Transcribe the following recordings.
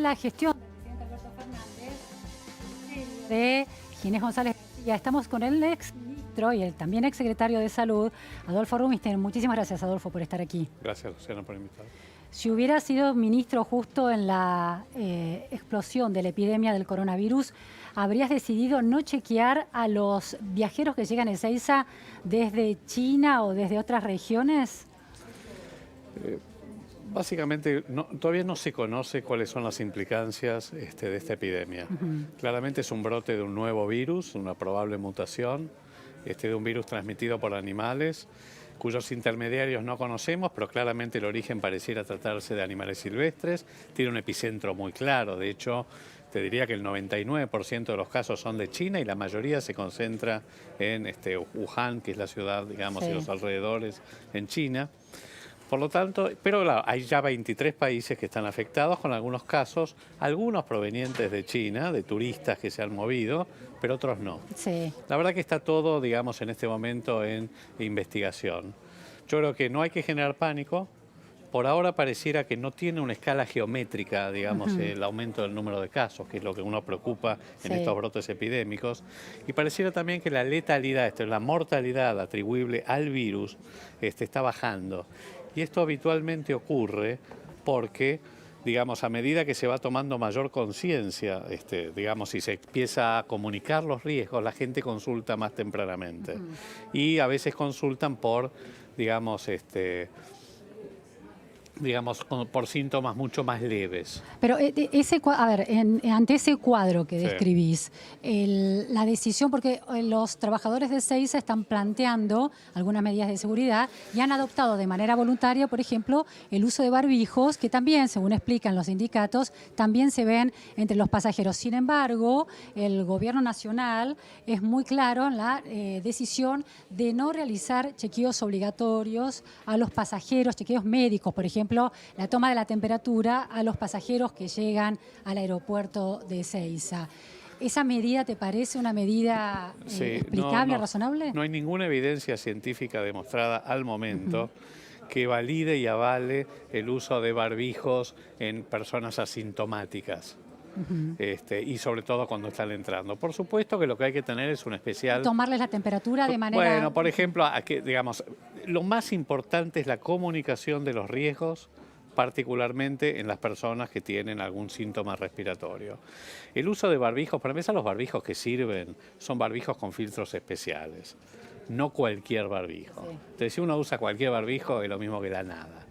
la gestión del presidente Alberto Fernández, de Ginés González García. Estamos con el ex ministro y el también ex secretario de Salud, Adolfo Rumisten. Muchísimas gracias, Adolfo, por estar aquí. Gracias, Luciana, por invitarme. Si hubiera sido ministro justo en la explosión de la epidemia del coronavirus, ¿habrías decidido no chequear a los viajeros que llegan a Ezeiza desde China o desde otras regiones? Básicamente, todavía no se conoce cuáles son las implicancias de esta epidemia. Claramente es un brote de un nuevo virus, una probable mutación, de un virus transmitido por animales, cuyos intermediarios no conocemos, pero claramente el origen pareciera tratarse de animales silvestres. Tiene un epicentro muy claro, de hecho, te diría que el 99% de los casos son de China y la mayoría se concentra en Wuhan, que es la ciudad, digamos, Sí, y los alrededores en China. Por lo tanto, pero claro, hay ya 23 países que están afectados, con algunos casos, algunos provenientes de China, de turistas que se han movido, pero otros no. sí. La verdad que está todo, digamos, en este momento en investigación. Yo creo que no hay que generar pánico. Por ahora pareciera que no tiene una escala geométrica, digamos, el aumento del número de casos, que es lo que uno preocupa en estos brotes epidémicos. Y pareciera también que la letalidad, la mortalidad atribuible al virus, está bajando. Y esto habitualmente ocurre porque, digamos, a medida que se va tomando mayor conciencia, digamos, si se empieza a comunicar los riesgos, la gente consulta más tempranamente. Y a veces consultan por, digamos, por síntomas mucho más leves. Pero ante ese cuadro que describís, la decisión, porque los trabajadores de Ezeiza están planteando algunas medidas de seguridad y han adoptado de manera voluntaria, por ejemplo, el uso de barbijos, que también, según explican los sindicatos, también se ven entre los pasajeros. Sin embargo, el gobierno nacional es muy claro en la decisión de no realizar chequeos obligatorios a los pasajeros, chequeos médicos, por ejemplo, la toma de la temperatura a los pasajeros que llegan al aeropuerto de Ezeiza. ¿Esa medida te parece una medida explicable, razonable? No hay ninguna evidencia científica demostrada al momento que valide y avale el uso de barbijos en personas asintomáticas. Y sobre todo cuando están entrando. Por supuesto que lo que hay que tener es un especial... Tomarles la temperatura de manera... Bueno, por ejemplo, digamos, lo más importante es la comunicación de los riesgos, particularmente en las personas que tienen algún síntoma respiratorio. El uso de barbijos, para empezar, los barbijos que sirven son barbijos con filtros especiales, no cualquier barbijo. Entonces, si uno usa cualquier barbijo, es lo mismo que la nada.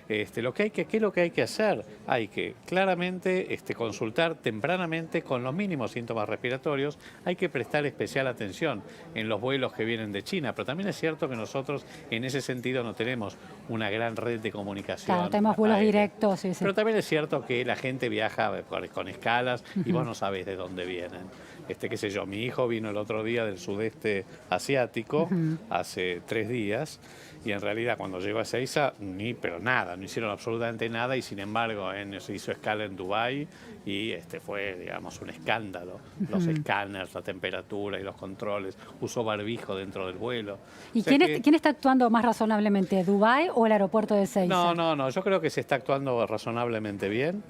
¿Qué es lo que hay que hacer? Hay que claramente consultar tempranamente con los mínimos síntomas respiratorios. Hay que prestar especial atención en los vuelos que vienen de China, pero también es cierto que nosotros en ese sentido no tenemos una gran red de comunicación. Claro, tenemos vuelos directos. Sí. Pero también es cierto que la gente viaja con escalas y vos no sabés de dónde vienen. Qué sé yo, mi hijo vino el otro día del sudeste asiático, hace 3 días, y en realidad cuando llegó a Ezeiza, pero nada, no hicieron absolutamente nada, y sin embargo se hizo escala en Dubái y fue, digamos, un escándalo. Los escáneres, la temperatura y los controles, usó barbijo dentro del vuelo. ¿Y quién está actuando más razonablemente, Dubái o el aeropuerto de Ezeiza? No, yo creo que se está actuando razonablemente bien.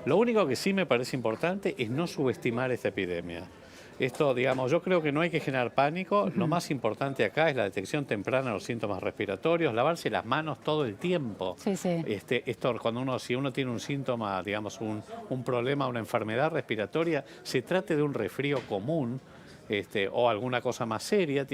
Lo único que sí me parece importante es no subestimar esta epidemia. Digamos, yo creo que no hay que generar pánico. Lo más importante acá es la detección temprana de los síntomas respiratorios, lavarse las manos todo el tiempo. Sí. Si uno tiene un síntoma, digamos, un problema, una enfermedad respiratoria, se trate de un resfrío común, o alguna cosa más seria,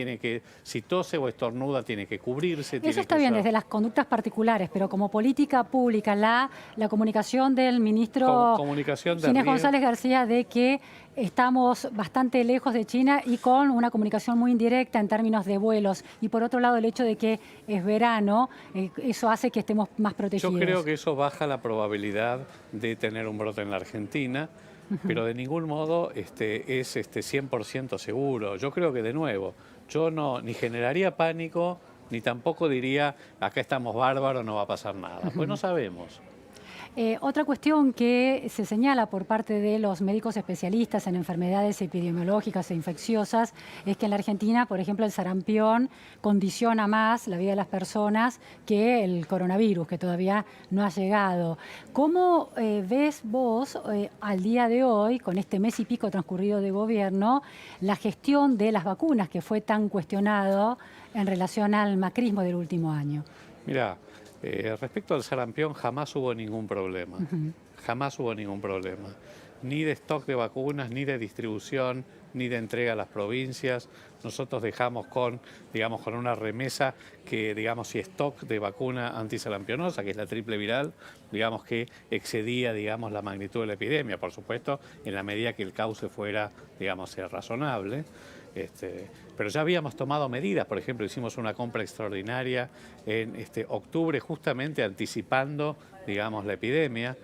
si tose o estornuda, tiene que cubrirse. Eso está bien desde las conductas particulares, pero como política pública, la comunicación del ministro Ginés González García de que estamos bastante lejos de China y con una comunicación muy indirecta en términos de vuelos. Y por otro lado, el hecho de que es verano, eso hace que estemos más protegidos. Yo creo que eso baja la probabilidad de tener un brote en la Argentina. Pero de ningún modo es 100% seguro. Yo creo que, de nuevo, yo ni generaría pánico, ni tampoco diría, acá estamos bárbaros, no va a pasar nada. Pues no sabemos. Otra cuestión que se señala por parte de los médicos especialistas en enfermedades epidemiológicas e infecciosas es que en la Argentina, por ejemplo, el sarampión condiciona más la vida de las personas que el coronavirus, que todavía no ha llegado. ¿Cómo ves vos al día de hoy, con este mes y pico transcurrido de gobierno, la gestión de las vacunas que fue tan cuestionado en relación al macrismo del último año? Mira, respecto al sarampión jamás hubo ningún problema, jamás hubo ningún problema, ni de stock de vacunas, ni de distribución, ni de entrega a las provincias. Nosotros dejamos con una remesa que, si stock de vacuna antisarampionosa, que es la triple viral, que excedía, la magnitud de la epidemia, por supuesto, en la medida que el cauce fuera, razonable. Pero ya habíamos tomado medidas, por ejemplo, hicimos una compra extraordinaria en octubre, justamente anticipando, la epidemia.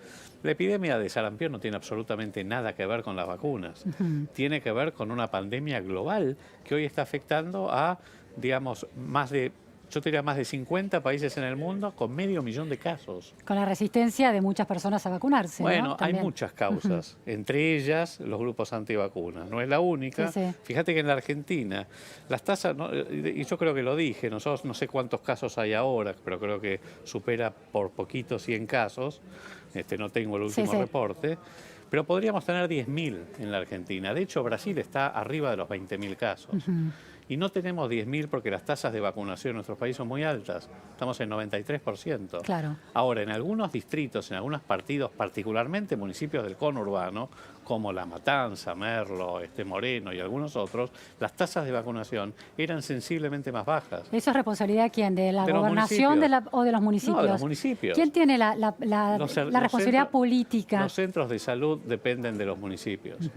La epidemia de sarampión no tiene absolutamente nada que ver con las vacunas. Tiene que ver con una pandemia global que hoy está afectando a, yo diría más de 50 países en el mundo con 500.000 de casos. Con la resistencia de muchas personas a vacunarse, Bueno, ¿no? hay muchas causas, entre ellas los grupos antivacunas. No es la única. Sí, sí. Fíjate que en la Argentina las tasas, y yo creo que lo dije, nosotros no sé cuántos casos hay ahora, pero creo que supera por poquito 100 casos. No tengo el último reporte. Pero podríamos tener 10.000 en la Argentina. De hecho, Brasil está arriba de los 20.000 casos. Y no tenemos 10.000 porque las tasas de vacunación en nuestro país son muy altas. Estamos en 93%. Claro. Ahora, en algunos distritos, en algunos partidos, particularmente municipios del conurbano, como La Matanza, Merlo, Moreno y algunos otros, las tasas de vacunación eran sensiblemente más bajas. ¿Eso es responsabilidad de quién? ¿De la De gobernación o de los municipios? No, de los municipios. ¿Quién tiene la responsabilidad política? Los centros de salud dependen de los municipios.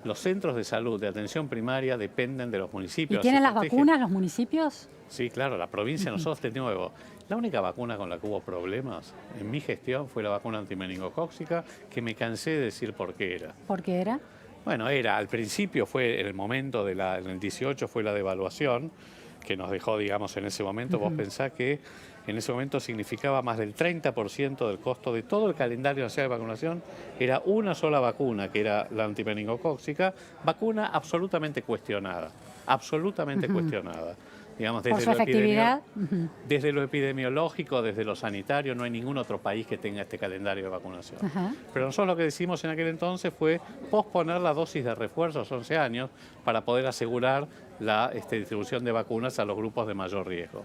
Los centros de salud de atención primaria dependen de los municipios. ¿Y tienen las vacunas los municipios? Sí, claro, la provincia nosotros tenemos. La única vacuna con la que hubo problemas en mi gestión fue la vacuna antimeningocócica, que me cansé de decir por qué era. ¿Por qué era? Bueno, al principio fue, en el momento en el 18 fue la devaluación, que nos dejó, en ese momento, vos pensás que en ese momento significaba más del 30% del costo de todo el calendario nacional de vacunación, era una sola vacuna, que era la antimeningocócica, vacuna absolutamente cuestionada, cuestionada. ¿Por su efectividad? Desde lo epidemiológico, desde lo sanitario, no hay ningún otro país que tenga este calendario de vacunación. Pero nosotros lo que decimos en aquel entonces fue posponer la dosis de refuerzo a los 11 años para poder asegurar la distribución de vacunas a los grupos de mayor riesgo.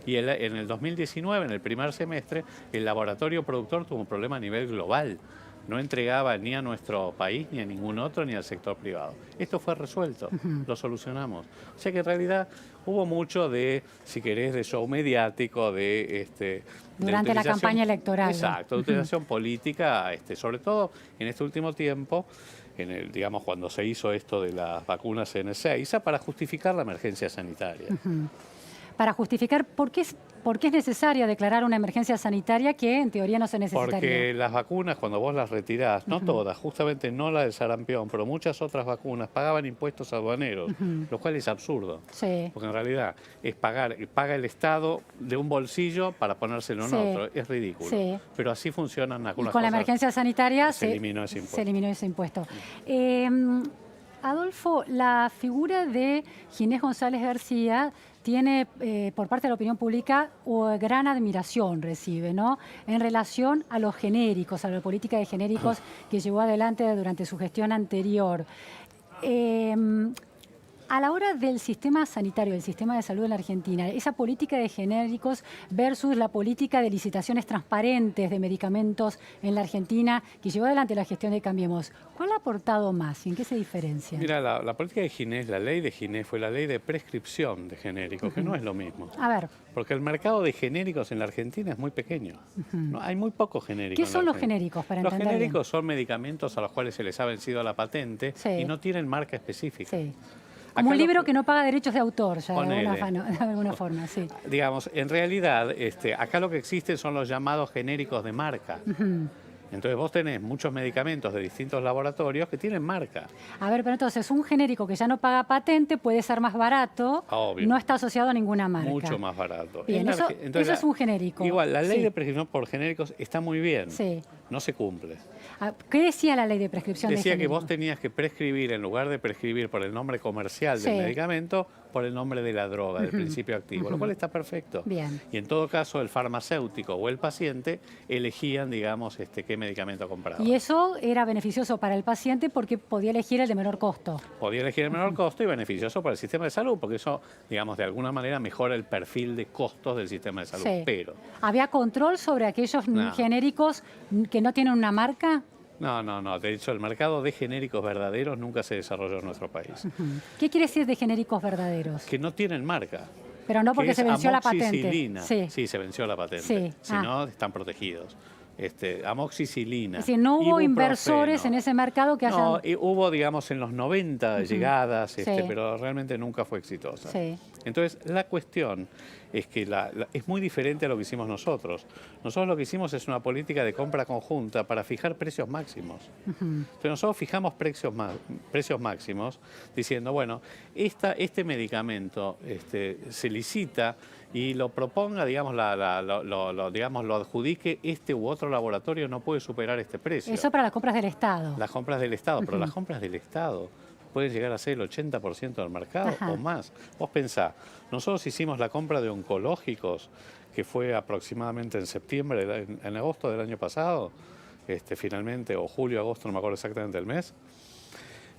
Y en el 2019, en el primer semestre, el laboratorio productor tuvo un problema a nivel global. No entregaba ni a nuestro país, ni a ningún otro, ni al sector privado. Esto fue resuelto, lo solucionamos. O sea que en realidad hubo mucho de, si querés, de show mediático, durante la campaña electoral. Exacto, de utilización política, sobre todo en este último tiempo, cuando se hizo esto de las vacunas en Ezeiza, para justificar la emergencia sanitaria. Para justificar por qué es necesario declarar una emergencia sanitaria que en teoría no se necesitaría. Porque las vacunas, cuando vos las retirás, no todas, justamente no la del sarampión, pero muchas otras vacunas pagaban impuestos aduaneros, lo cual es absurdo. Sí. Porque en realidad paga el Estado de un bolsillo para ponérselo en otro. Es ridículo. Sí. Pero así funcionan algunas cosas. Y con la emergencia sanitaria se eliminó ese impuesto. Se eliminó ese impuesto. Adolfo, la figura de Ginés González García tiene, por parte de la opinión pública, gran admiración recibe, ¿no? En relación a los genéricos, a la política de genéricos que llevó adelante durante su gestión anterior. A la hora del sistema sanitario, del sistema de salud en la Argentina, esa política de genéricos versus la política de licitaciones transparentes de medicamentos en la Argentina que llevó adelante la gestión de Cambiemos, ¿cuál ha aportado más y en qué se diferencia? Mira, la política de Ginés, la ley de Ginés fue la ley de prescripción de genéricos, que no es lo mismo. A ver. Porque el mercado de genéricos en la Argentina es muy pequeño. No, hay muy pocos genéricos. ¿Qué son los genéricos, para entender? Los genéricos son medicamentos a los cuales se les ha vencido la patente y no tienen marca específica. Sí. Como un libro que no paga derechos de autor, ya de alguna forma, sí. En realidad, acá lo que existen son los llamados genéricos de marca. Entonces vos tenés muchos medicamentos de distintos laboratorios que tienen marca. A ver, pero entonces un genérico que ya no paga patente puede ser más barato, no está asociado a ninguna marca. Mucho más barato. Bien, eso es un genérico. Igual, la ley de prescripción por genéricos está muy bien. Sí. no se cumple. ¿Qué decía la ley de prescripción de Decía que genérico? vos tenías que prescribir, en lugar de prescribir por el nombre comercial del Sí. medicamento, por el nombre de la droga, del principio activo, lo cual está perfecto. Bien. Y en todo caso, el farmacéutico o el paciente elegían, digamos, qué medicamento compraba. Y eso era beneficioso para el paciente porque podía elegir el de menor costo. Podía elegir el menor costo y beneficioso para el sistema de salud, porque eso, digamos, de alguna manera mejora el perfil de costos del sistema de salud. Sí. Pero ¿Había control sobre aquellos No. genéricos que no tienen una marca? no. De hecho, el mercado de genéricos verdaderos nunca se desarrolló en nuestro país. ¿Qué quiere decir de genéricos verdaderos? Que no tienen marca. Pero no porque que se es venció la patente. amoxicilina. Sí. Sí, se venció la patente. Sí. Si Ah. no, están protegidos. Amoxicilina. Es decir, no hubo ibuprofeno. inversores en ese mercado que hayan... No, hubo, digamos, en los 90 llegadas, Sí. pero realmente nunca fue exitosa. Sí. Entonces, la cuestión es que es muy diferente a lo que hicimos nosotros. Nosotros lo que hicimos es una política de compra conjunta para fijar precios máximos. Entonces, nosotros fijamos precios máximos diciendo, bueno, este medicamento se licita y lo proponga, digamos, lo adjudique este u otro laboratorio, no puede superar este precio. Eso para las compras del Estado. Las compras del Estado, pero las compras del Estado pueden llegar a ser el 80% del mercado Ajá. o más. Vos pensá, nosotros hicimos la compra de oncológicos, que fue aproximadamente en septiembre, en agosto del año pasado, finalmente, o julio, agosto, no me acuerdo exactamente el mes,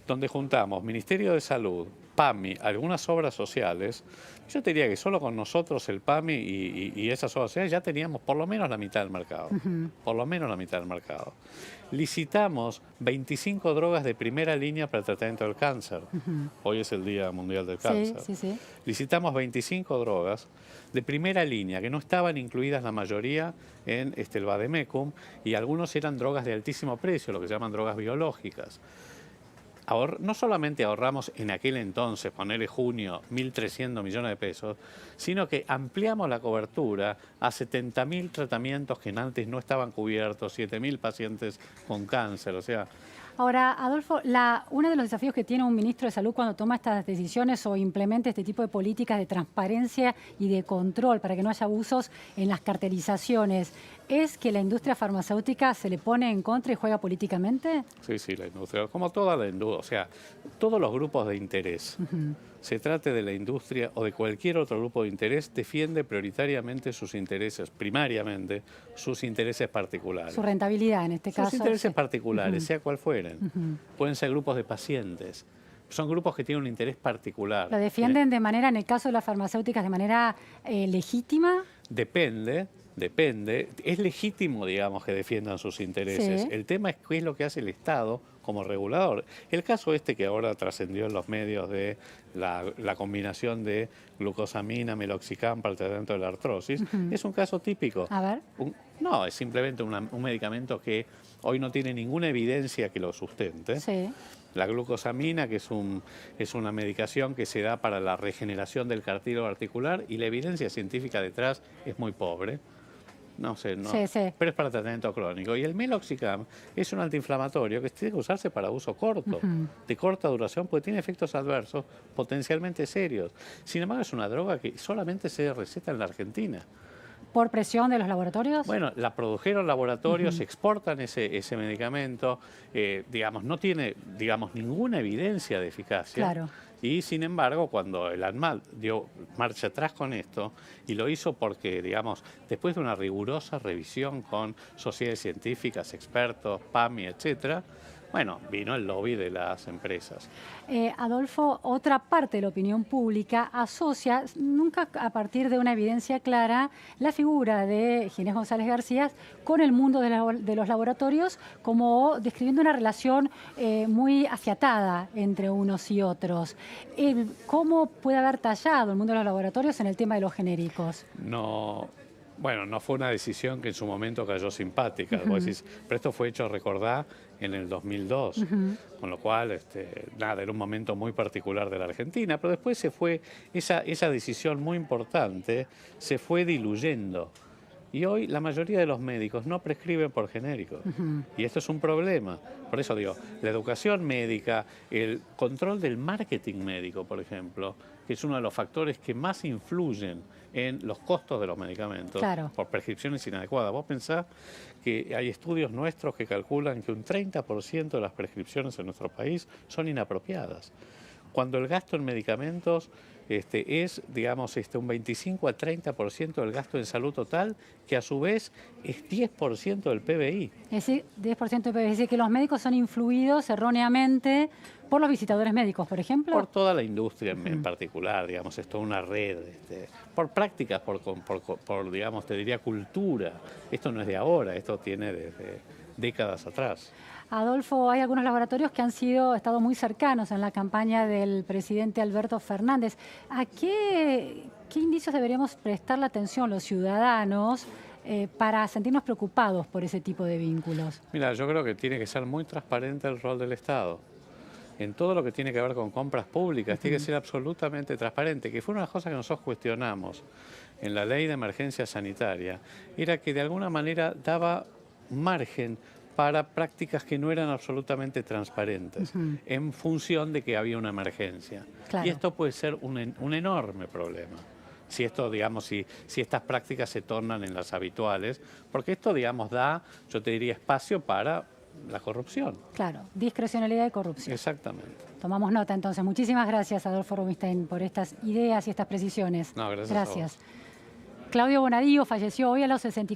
donde juntamos Ministerio de Salud, PAMI, algunas obras sociales. Yo te diría que solo con nosotros, el PAMI y esas obras sociales, ya teníamos por lo menos la mitad del mercado. Por lo menos la mitad del mercado. Licitamos 25 drogas de primera línea para el tratamiento del cáncer. Hoy es el Día Mundial del Cáncer. Sí. Licitamos 25 drogas de primera línea, que no estaban incluidas la mayoría en el Vademecum, y algunos eran drogas de altísimo precio, lo que se llaman drogas biológicas. No solamente ahorramos en aquel entonces, ponerle junio, 1.300 millones de pesos, sino que ampliamos la cobertura a 70.000 tratamientos que antes no estaban cubiertos, 7.000 pacientes con cáncer, o sea... Ahora, Adolfo, uno de los desafíos que tiene un ministro de Salud cuando toma estas decisiones o implementa este tipo de políticas de transparencia y de control para que no haya abusos en las cartelizaciones, ¿es que la industria farmacéutica se le pone en contra y juega políticamente? Sí, la industria, como toda la industria, o sea, todos los grupos de interés, se trate de la industria o de cualquier otro grupo de interés, defiende prioritariamente sus intereses, primariamente sus intereses particulares. Su rentabilidad en este caso. Sus intereses Sí. particulares, sea cual fueren. Pueden ser grupos de pacientes, son grupos que tienen un interés particular. ¿Lo defienden de manera, en el caso de las farmacéuticas, de manera legítima? Depende. Es legítimo, digamos, que defiendan sus intereses. Sí. El tema es qué es lo que hace el Estado como regulador. El caso que ahora trascendió en los medios de la combinación de glucosamina, meloxicam para el tratamiento de la artrosis, es un caso típico. A ver. No, es simplemente un medicamento que hoy no tiene ninguna evidencia que lo sustente. Sí. La glucosamina, que es una medicación que se da para la regeneración del cartílago articular, y la evidencia científica detrás es muy pobre. No sé, no. Sí. Pero es para tratamiento crónico. Y el meloxicam es un antiinflamatorio que tiene que usarse para uso corto, de corta duración, porque tiene efectos adversos potencialmente serios. Sin embargo, es una droga que solamente se receta en la Argentina. ¿Por presión de los laboratorios? Bueno, la produjeron laboratorios, exportan ese medicamento, digamos, no tiene, digamos, ninguna evidencia de eficacia. Claro. Y sin embargo, cuando el ANMAT dio marcha atrás con esto, y lo hizo porque, digamos, después de una rigurosa revisión con sociedades científicas, expertos, PAMI, etcétera, bueno, vino el lobby de las empresas. Adolfo, otra parte de la opinión pública asocia, nunca a partir de una evidencia clara, la figura de Ginés González García con el mundo de los laboratorios, como describiendo una relación muy afiatada entre unos y otros. ¿Cómo puede haber tallado el mundo de los laboratorios en el tema de los genéricos? No fue una decisión que en su momento cayó simpática. Vos decís, pero esto fue hecho, recordá, en el 2002, con lo cual, era un momento muy particular de la Argentina, pero después se fue, esa decisión muy importante se fue diluyendo. Y hoy la mayoría de los médicos no prescriben por genéricos. Y esto es un problema. Por eso digo, la educación médica, el control del marketing médico, por ejemplo, que es uno de los factores que más influyen en los costos de los medicamentos Claro. por prescripciones inadecuadas. Vos pensás que hay estudios nuestros que calculan que un 30% de las prescripciones en nuestro país son inapropiadas. Cuando el gasto en medicamentos es, digamos, un 25 a 30% del gasto en salud total, que a su vez es 10% del PBI. Es decir, 10% de PBI. Es decir, que los médicos son influidos erróneamente por los visitadores médicos, por ejemplo. Por toda la industria en particular, digamos, es toda una red, por prácticas, por, digamos, te diría cultura. Esto no es de ahora, esto tiene desde décadas atrás. Adolfo, hay algunos laboratorios que han estado muy cercanos en la campaña del presidente Alberto Fernández. ¿A qué indicios deberíamos prestarle atención los ciudadanos para sentirnos preocupados por ese tipo de vínculos? Mira, yo creo que tiene que ser muy transparente el rol del Estado. En todo lo que tiene que ver con compras públicas, tiene que ser absolutamente transparente, que fue una de las cosas que nosotros cuestionamos en la ley de emergencia sanitaria, era que de alguna manera daba margen para prácticas que no eran absolutamente transparentes, en función de que había una emergencia. Claro. Y esto puede ser un enorme problema. Si esto, digamos, si estas prácticas se tornan en las habituales, porque esto, digamos, da, yo te diría, espacio para la corrupción. Claro, discrecionalidad y corrupción. Exactamente. Tomamos nota entonces. Muchísimas gracias, Adolfo Rubinstein, por estas ideas y estas precisiones. No, gracias a vos. Gracias. Claudio Bonadío falleció hoy a los 64.